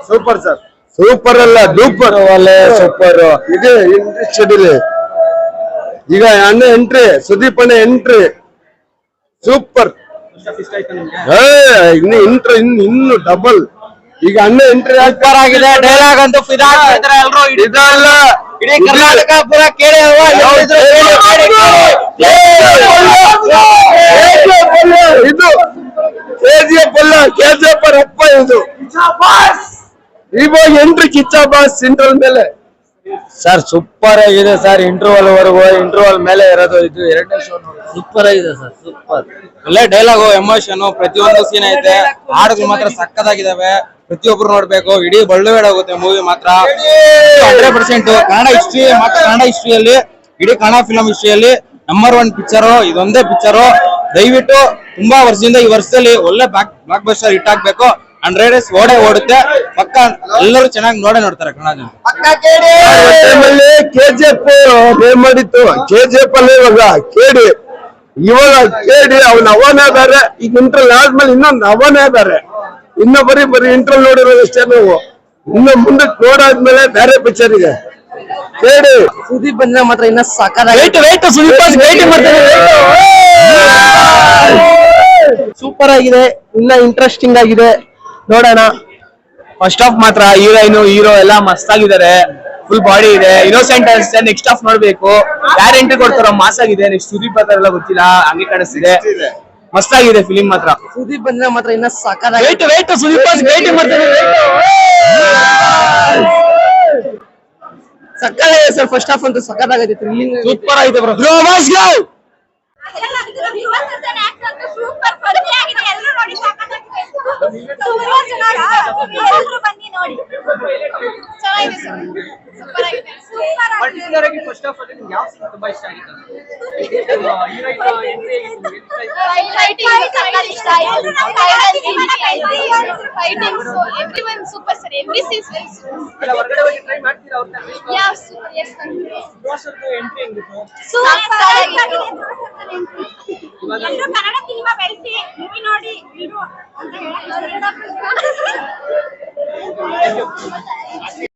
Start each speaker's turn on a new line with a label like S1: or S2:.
S1: Super sir, super ಅಲ್ಲ duper ಒಳ್ಳೆ super ಇದೆ. ಇಂಟ್ರೆಸ್ಟೆಡ್ ಇದೆ. ಈಗ ಅಣ್ಣ ಎಂಟ್ರಿ, ಸುದೀಪ್ ಅಣ್ಣ ಎಂಟ್ರಿ ಸೂಪರ್. ಇನ್ನು ಡಬಲ್. ಈಗ ಅಣ್ಣ ಎಂಟ್ರಿ ಸೂಪರ್ ಆಗಿದೆ. ಡೈಲಾಗ್ ಅಂತೂ ಫಿದಾ ಆಗ್ತಿದ್ದಾರೆ ಎಲ್ಲರೂ. ಇದಲ್ಲ ಇಡೀ ಕರ್ನಾಟಕ ಪೂರ ಕೇಳಿ ಇದು ಕೆಜಿಎಫ್ ಅಲ್ಲ, ಕೆಜಿಎಫ್ ಅಪ್ಪ ಇದು. ಇವಾಗ ಎಂಟ್ರಿ ಕಿಚ್ಚ ಬಾಸ್ ಸೆಂಟ್ರಲ್ ಮೇಲೆ. ಸರ್ ಸೂಪರ್ ಆಗಿದೆ ಸರ್. ಇಂಟರ್ವಲ್ ವರೆಗೂ, ಇಂಟರ್ವಲ್ ಮೇಲೆ ಇರೋದು ಇದು ಎರಡನೇ ಶೋ ಸೂಪರ್ ಆಗಿದೆ ಸರ್. ಸೂಪರ್ ಒಳ್ಳೆ ಡೈಲಾಗು, ಎಮೋಷನ್, ಪ್ರತಿಯೊಂದು ಸೀನ್ ಐತೆ. ಹಾಡುಗಳು ಮಾತ್ರ ಸಕ್ಕದಾಗಿದಾವೆ. ಪ್ರತಿಯೊಬ್ರು ನೋಡ್ಬೇಕು. ಇಡೀ ಬಳ್ಳುವೇಡ್ ಆಗುತ್ತೆ ಮೂವಿ ಮಾತ್ರ 100%. ಕನ್ನಡ ಹಿಸ್ಟ್ರಿ ಮಾತ್ರ, ಕನ್ನಡ ಹಿಸ್ಟ್ರಿಯಲ್ಲಿ, ಇಡೀ ಕನ್ನಡ ಫಿಲಂ ಹಿಸ್ಟ್ರಿಯಲ್ಲಿ ನಂಬರ್ 1 ಪಿಕ್ಚರು ಇದೊಂದೇ ಪಿಕ್ಚರು. ದಯವಿಟ್ಟು ತುಂಬಾ ವರ್ಷದಿಂದ ಈ ವರ್ಷದಲ್ಲಿ ಒಳ್ಳೆ ಬ್ಲಾಕ್ ಬಸ್ಟರ್ ಹಿಟ್ ಆಗ್ಬೇಕು. 100 ಡೇಸ್ ಓಡುತ್ತೆ ಪಕ್ಕ. ಎಲ್ಲರೂ ಚೆನ್ನಾಗಿ ನೋಡ್ತಾರೆ ಕನ್ನಡ. ಕೆಜಿಎಫ್ ಮಾಡಿತ್ತು, ಕೆಜಿಎಫ್ ಅಲ್ಲಿ ಇವಾಗ ಕೇಡಿ, ಅವನ ಅವನೇ ಬೇರೆ. ಈಗ ಇಂಟ್ರಲ್ ಆದ್ಮೇಲೆ ಇನ್ನೊಂದು ಅವನೇ ಬೇರೆ. ಇನ್ನ ಬರೀ ಇಂಟ್ರಲ್ ನೋಡಿರೋದಷ್ಟೇ ನಾವು. ಇನ್ನು ಮುಂದಕ್ಕೆ ನೋಡಾದ್ಮೇಲೆ ಬೇರೆ ಪಿಕ್ಚರ್ ಇದೆ. ಕೇಳಿ ಸುದೀಪ್ ಬಂದ್ರೆ ಮಾತ್ರ ಇನ್ನ ಸೂಪರ್ ಆಗಿದೆ. ಇನ್ನ ಇಂಟ್ರೆಸ್ಟಿಂಗ್ ಆಗಿದೆ, ನೋಡೋಣ. ಫಸ್ಟ್ ಹಾಫ್ ಮಾತ್ರ ಹೀರೋ ಎಲ್ಲ ಮಸ್ತ್ ಆಗಿದ್ದಾರೆ. ಫುಲ್ ಬಾಡಿ ಇದೆ, ಇನ್ನೋಸೆಂಟ್ ಅನ್ಸುತ್ತೆ. ನೆಕ್ಸ್ಟ್ ಹಾಫ್ ನೋಡ್ಬೇಕು ಯಾರು ಎಂಟ್ರಿ ಕೊಡ್ತಾರೋ ಮಾಸ್ ಆಗಿದೆ. ನೆಕ್ಸ್ಟ್ ಸುದೀಪ್ ಬರ್ತಾರ ಎಲ್ಲ ಗೊತ್ತಿಲ್ಲ, ಹಂಗೆ ಕಾಣಿಸ್ತಿದೆ. ಮಸ್ತ್ ಆಗಿದೆ ಫಿಲಿಂ ಮಾತ್ರ. ಸುದೀಪ್ ಬಂದ್ರೆ ಮಾತ್ರ ಇನ್ನ ಸಾಕಾಗಿದೆ. ಸುದೀಪ್ ಸಕ್ಕತ್ತಾಗಿದೆ ಸರ್. ಫಸ್ಟ್ ಹಾಫ್ ಅಂತೂ ಸಕ್ಕತ್ತಾಗಿದೆ, ಥ್ರಿಲ್ಲಿಂಗ್ ಸೂಪರ್ ಆಗಿದೆ ಬ್ರೋ.
S2: ಪರ್ಟಿಕ್ಯುಲರ್ ಆಗಿ ಫಸ್ಟ್ ಆಫ್ ಆಲ್ ನಿಮ್ಗೆ ಯಾವ ಸೀನ್ ತುಂಬಾ ಇಷ್ಟ ಆಗಿತ್ತು?
S3: ಕನ್ನಡ ಸಿನಿಮಾ ಬೆಳೆಸಿ ಮೂವಿ ನೋಡಿ ಇರು ಅಂತ ಹೇಳಕ್